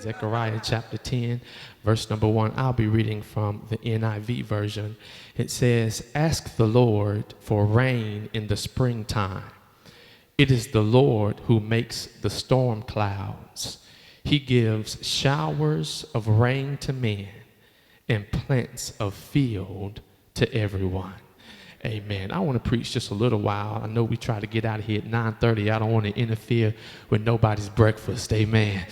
Zechariah chapter 10, verse number 1. I'll be reading from the NIV version. It says, "Ask the Lord for rain in the springtime. It is the Lord who makes the storm clouds. He gives showers of rain to men and plants of field to everyone." Amen. I want to preach just a little while. I know we try to get out of here at 9:30. I don't want to interfere with nobody's breakfast. Amen.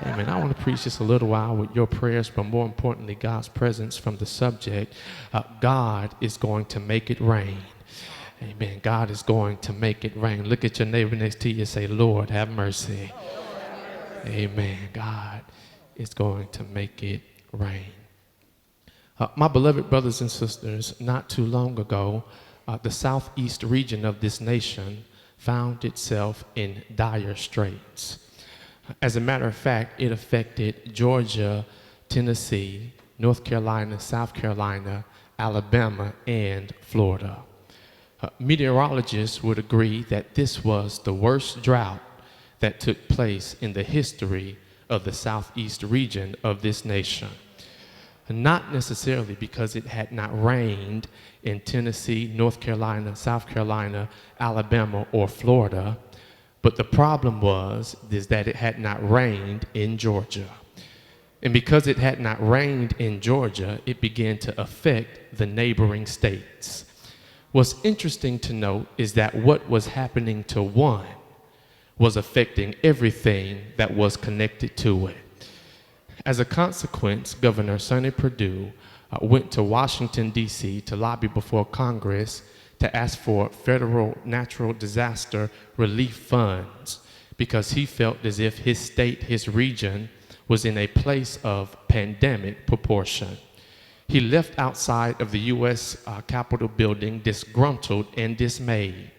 Amen. I want to preach just a little while with your prayers, but more importantly, God's presence from the subject. God is going to make it rain. Amen. God is going to make it rain. Look at your neighbor next to you and say, "Lord, have mercy." Amen. God is going to make it rain. My beloved brothers and sisters, not too long ago, the southeast region of this nation found itself in dire straits. As a matter of fact, it affected Georgia, Tennessee, North Carolina, South Carolina, Alabama, and Florida. Meteorologists would agree that this was the worst drought that took place in the history of the southeast region of this nation. Not necessarily because it had not rained in Tennessee, North Carolina, South Carolina, Alabama, or Florida, but the problem is that it had not rained in Georgia. And because it had not rained in Georgia, it began to affect the neighboring states. What's interesting to note is that what was happening to one was affecting everything that was connected to it. As a consequence, Governor Sonny Perdue went to Washington, D.C. to lobby before Congress to ask for federal natural disaster relief funds because he felt as if his state, his region, was in a place of pandemic proportion. He left outside of the U.S. Capitol building disgruntled and dismayed,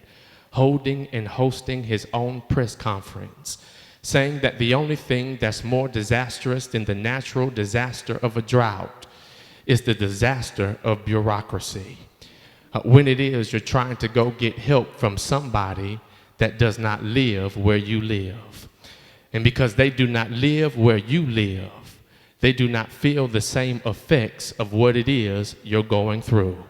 holding and hosting his own press conference, saying that the only thing that's more disastrous than the natural disaster of a drought is the disaster of bureaucracy. When it is you're trying to go get help from somebody that does not live where you live. And because they do not live where you live, they do not feel the same effects of what it is you're going through.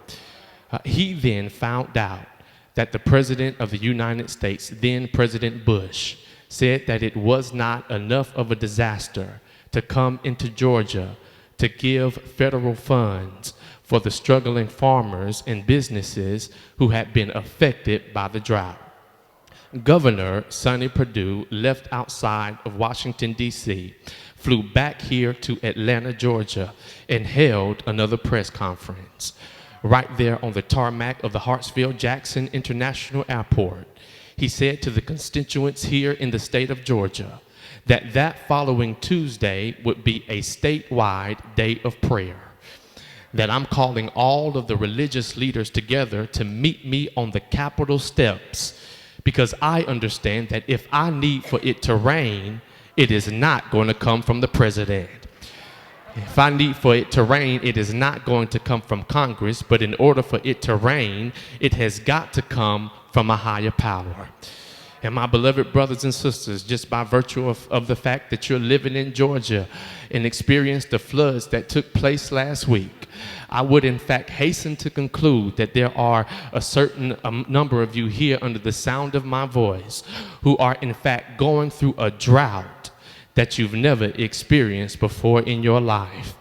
He then found out that the President of the United States, then President Bush, said that it was not enough of a disaster to come into Georgia to give federal funds for the struggling farmers and businesses who had been affected by the drought. Governor Sonny Perdue left outside of Washington, D.C., flew back here to Atlanta, Georgia, and held another press conference right there on the tarmac of the Hartsfield-Jackson International Airport. He said to the constituents here in the state of Georgia that following Tuesday would be a statewide day of prayer, that I'm calling all of the religious leaders together to meet me on the Capitol steps, because I understand that if I need for it to rain, it is not going to come from the president. If I need for it to rain, it is not going to come from Congress, but in order for it to rain, it has got to come from a higher power. And my beloved brothers and sisters, just by virtue of the fact that you're living in Georgia and experienced the floods that took place last week, I would in fact hasten to conclude that there are a certain number of you here under the sound of my voice who are in fact going through a drought that you've never experienced before in your life.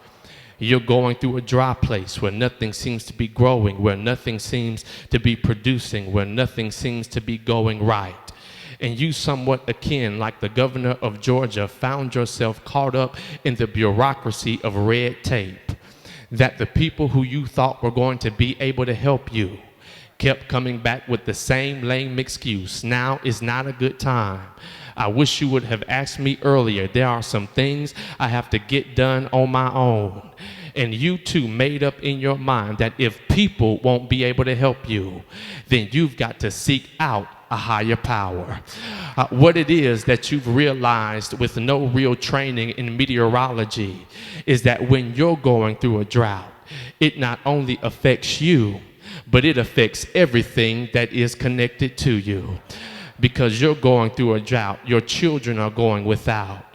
You're going through a dry place where nothing seems to be growing, where nothing seems to be producing, where nothing seems to be going right. And you, somewhat akin like the governor of Georgia, found yourself caught up in the bureaucracy of red tape, that the people who you thought were going to be able to help you kept coming back with the same lame excuse. Now is not a good time. I wish you would have asked me earlier. There are some things I have to get done on my own. And you too made up in your mind that if people won't be able to help you, then you've got to seek out a higher power. What it is that you've realized with no real training in meteorology is that when you're going through a drought, it not only affects you, but it affects everything that is connected to you. Because you're going through a drought, your children are going without.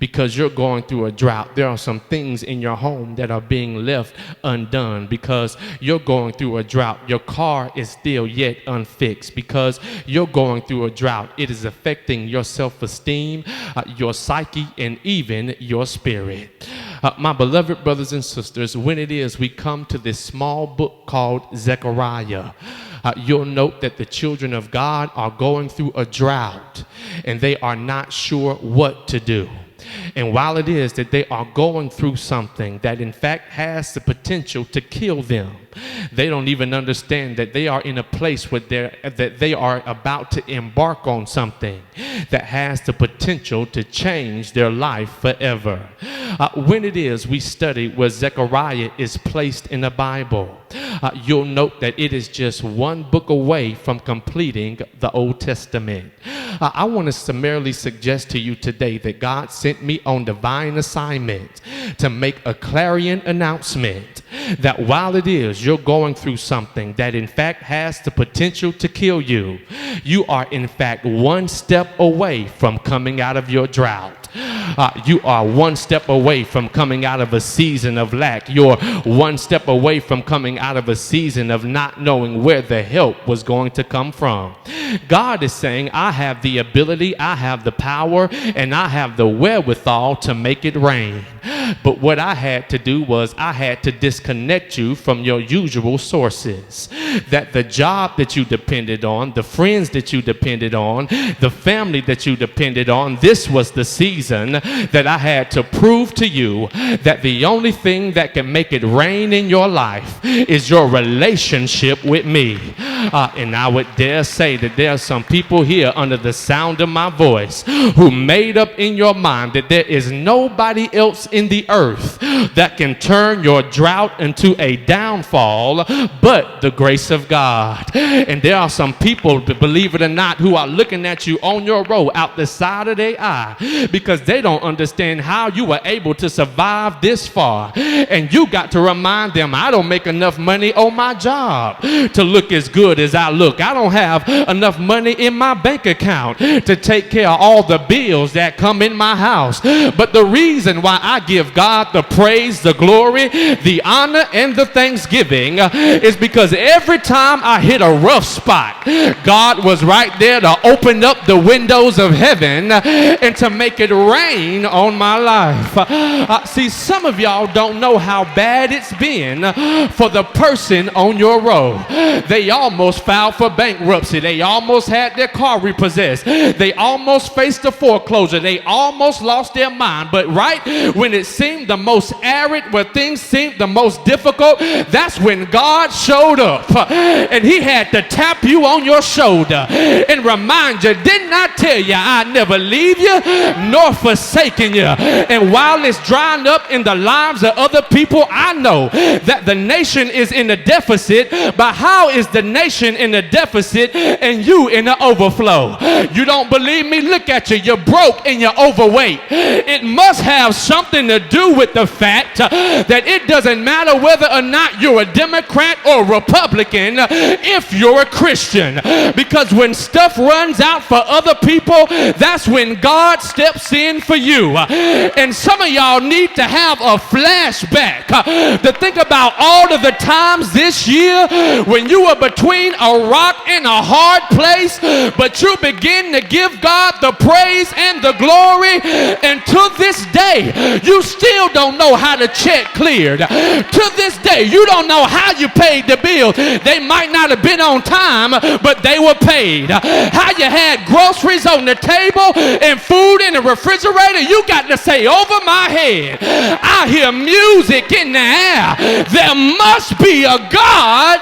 because you're going through a drought. There are some things in your home that are being left undone because you're going through a drought. Your car is still yet unfixed because you're going through a drought. It is affecting your self-esteem, your psyche, and even your spirit. My beloved brothers and sisters, when it is we come to this small book called Zechariah, you'll note that the children of God are going through a drought and they are not sure what to do. And while it is that they are going through something that in fact has the potential to kill them, they don't even understand that they are in a place where they are about to embark on something that has the potential to change their life forever. When it is we study where Zechariah is placed in the Bible, you'll note that it is just one book away from completing the Old Testament. I want to summarily suggest to you today that God sent me on divine assignment to make a clarion announcement that while it is you're going through something that in fact has the potential to kill you, you are in fact one step away from coming out of your drought. You are one step away from coming out of a season of lack. You're one step away from coming out of a season of not knowing where the help was going to come from. God is saying, I have the ability, I have the power, and I have the wherewithal to make it rain. But what I had to do was I had to disconnect you from your usual sources. That the job that you depended on, the friends that you depended on, the family that you depended on, this was the season that I had to prove to you that the only thing that can make it rain in your life is your relationship with me. And I would dare say that there are some people here under the sound of my voice who made up in your mind that there is nobody else in the earth that can turn your drought into a downfall but the grace of God. And there are some people, believe it or not, who are looking at you on your road out the side of their eye because they don't understand how you were able to survive this far. And you got to remind them, I don't make enough money on my job to look as good as I look. I don't have enough money in my bank account to take care of all the bills that come in my house. But the reason why I give God the praise, the glory, the honor, and the thanksgiving is because every time I hit a rough spot, God was right there to open up the windows of heaven and to make it rain on my life. See, some of y'all don't know how bad it's been for the person on your road. They almost filed for bankruptcy. They almost had their car repossessed. They almost faced a foreclosure. They almost lost their mind. But right when it seemed the most arid, where things seemed the most difficult, that's when God showed up. And he had to tap you on your shoulder and remind you, didn't I tell you I never leave you nor forsaken you? And while it's drying up in the lives of other people, I know that the nation is in a deficit, but how is the nation in a deficit and you in the overflow? You don't believe me? Look at you. You're broke and you're overweight. It must have something to do with the fact that it doesn't matter whether or not you're a Democrat or Republican if you're a Christian. Because when stuff runs out for other people, that's when God steps in for you. And some of y'all need to have a flashback to think about all of the times this year when you were between a rock and a hard place, but you begin to give God the praise and the glory, and to this day you still don't know how the check cleared. To this day you don't know how you paid the bill. They might not have been on time, but they were paid. How you had groceries on the table and food in the refrigerator, you got to say, over my head, I hear music in the air. There must be a God